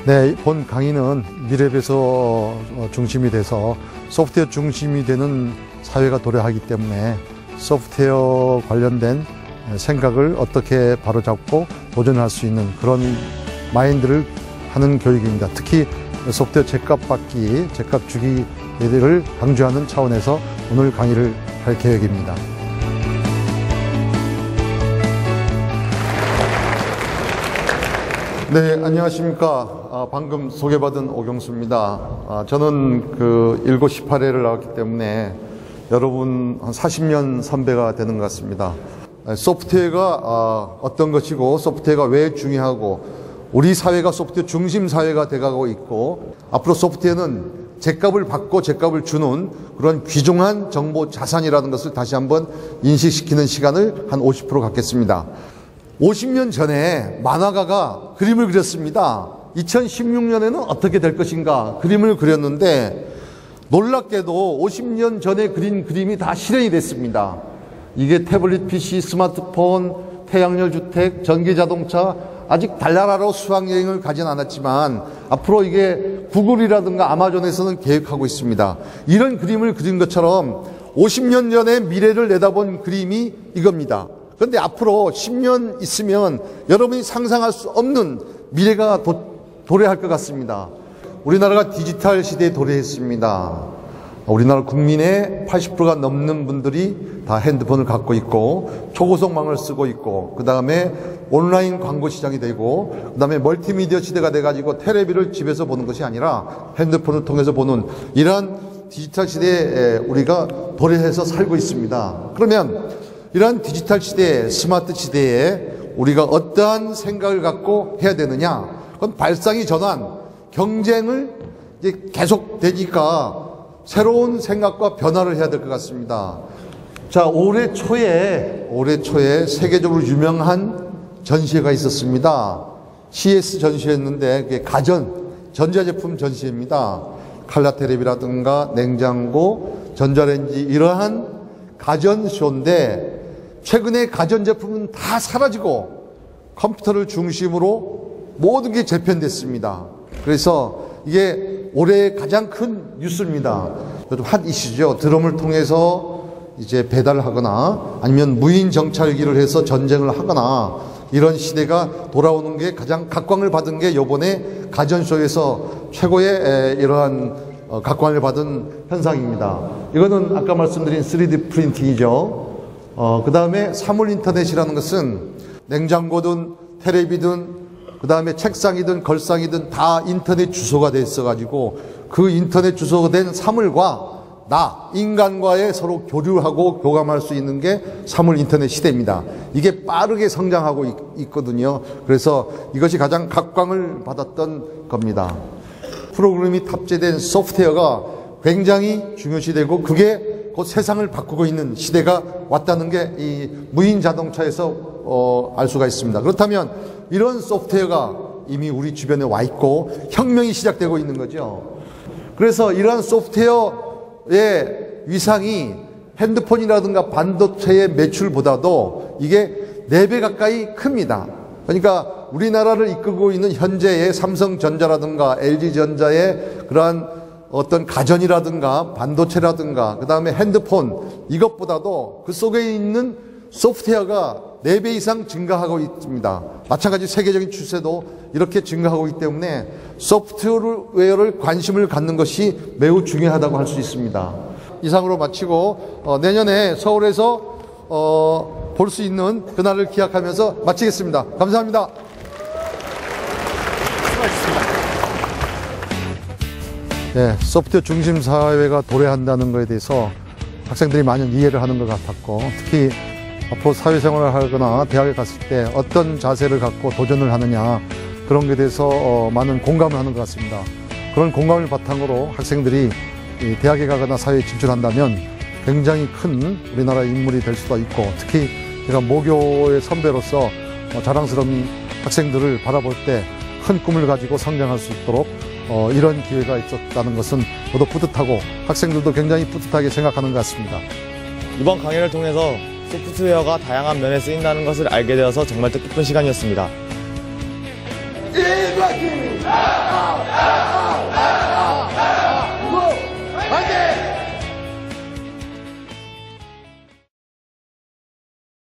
네, 본 강의는 미래배서 중심이 돼서 소프트웨어 중심이 되는 사회가 도래하기 때문에 소프트웨어 관련된 생각을 어떻게 바로잡고 도전할 수 있는 그런 마인드를 하는 교육입니다. 특히 소프트웨어 제값 받기, 제값 주기를 강조하는 차원에서 오늘 강의를 할 계획입니다. 네, 안녕하십니까. 방금 소개받은 오경수입니다. 저는 7시 18회를 나왔기 때문에 여러분 한 40년 선배가 되는 것 같습니다. 소프트웨어가 어떤 것이고 소프트웨어가 왜 중요하고 우리 사회가 소프트웨어 중심 사회가 돼가고 있고 앞으로 소프트웨어는 제값을 받고 제값을 주는 그런 귀중한 정보 자산이라는 것을 다시 한번 인식시키는 시간을 한 50% 갖겠습니다. 50년 전에 만화가가 그림을 그렸습니다. 2016년에는 어떻게 될 것인가 그림을 그렸는데 놀랍게도 50년 전에 그린 그림이 다 실현이 됐습니다. 이게 태블릿 PC, 스마트폰, 태양열 주택, 전기자동차, 아직 달나라로 수학여행을 가진 않았지만 앞으로 이게 구글이라든가 아마존에서는 계획하고 있습니다. 이런 그림을 그린 것처럼 50년 전의 미래를 내다본 그림이 이겁니다. 그런데 앞으로 10년 있으면 여러분이 상상할 수 없는 미래가 도래할 것 같습니다. 우리나라가 디지털 시대에 도래했습니다. 우리나라 국민의 80%가 넘는 분들이 다 핸드폰을 갖고 있고 초고속망을 쓰고 있고 그 다음에 온라인 광고 시장이 되고 그 다음에 멀티미디어 시대가 돼가지고 텔레비를 집에서 보는 것이 아니라 핸드폰을 통해서 보는 이러한 디지털 시대에 우리가 도래해서 살고 있습니다. 그러면 이러한 디지털 시대에 스마트 시대에 우리가 어떠한 생각을 갖고 해야 되느냐? 그건 발상의 전환, 경쟁을 계속 되니까 새로운 생각과 변화를 해야 될 것 같습니다. 자, 올해 초에 세계적으로 유명한 전시회가 있었습니다. CS 전시회였는데 그게 전자제품 전시회입니다. 칼라 텔레비라든가 냉장고, 전자레인지 이러한 가전쇼인데 최근에 가전제품은 다 사라지고 컴퓨터를 중심으로 모든 게 재편됐습니다. 그래서 이게 올해 가장 큰 뉴스입니다. 요즘 핫 이슈죠. 드럼을 통해서 이제 배달을 하거나 아니면 무인 정찰기를 해서 전쟁을 하거나 이런 시대가 돌아오는 게 가장 각광을 받은 게 요번에 가전쇼에서 최고의 이러한 각광을 받은 현상입니다. 이거는 아까 말씀드린 3D 프린팅이죠. 그 다음에 사물 인터넷이라는 것은 냉장고든 텔레비든 그 다음에 책상이든 걸상이든 다 인터넷 주소가 돼 있어가지고 그 인터넷 주소가 된 사물과 인간과의 서로 교류하고 교감할 수 있는 게 사물 인터넷 시대입니다. 이게 빠르게 성장하고 있거든요. 그래서 이것이 가장 각광을 받았던 겁니다. 프로그램이 탑재된 소프트웨어가 굉장히 중요시되고 그게 곧 세상을 바꾸고 있는 시대가 왔다는 게 이 무인 자동차에서 알 수가 있습니다. 그렇다면 이런 소프트웨어가 이미 우리 주변에 와 있고 혁명이 시작되고 있는 거죠. 그래서 이러한 소프트웨어의 위상이 핸드폰이라든가 반도체의 매출보다도 이게 4배 가까이 큽니다. 그러니까 우리나라를 이끌고 있는 현재의 삼성전자라든가 LG전자의 그러한 어떤 가전이라든가 반도체라든가 그 다음에 핸드폰 이것보다도 그 속에 있는 소프트웨어가 4배 이상 증가하고 있습니다. 마찬가지 세계적인 추세도 이렇게 증가하고 있기 때문에 소프트웨어를 관심을 갖는 것이 매우 중요하다고 할 수 있습니다. 이상으로 마치고 내년에 서울에서 볼 수 있는 그날을 기약하면서 마치겠습니다. 감사합니다. 네, 소프트웨어 중심 사회가 도래한다는 것에 대해서 학생들이 많은 이해를 하는 것 같았고 특히 앞으로 사회생활을 하거나 대학에 갔을 때 어떤 자세를 갖고 도전을 하느냐 그런 것에 대해서 많은 공감을 하는 것 같습니다. 그런 공감을 바탕으로 학생들이 대학에 가거나 사회에 진출한다면 굉장히 큰 우리나라 인물이 될 수도 있고 특히 제가 모교의 선배로서 자랑스러운 학생들을 바라볼 때 큰 꿈을 가지고 성장할 수 있도록 이런 기회가 있었다는 것은 모두 뿌듯하고 학생들도 굉장히 뿌듯하게 생각하는 것 같습니다. 이번 강의를 통해서 소프트웨어가 다양한 면에 쓰인다는 것을 알게 되어서 정말 뜻깊은 시간이었습니다. 일과 팀!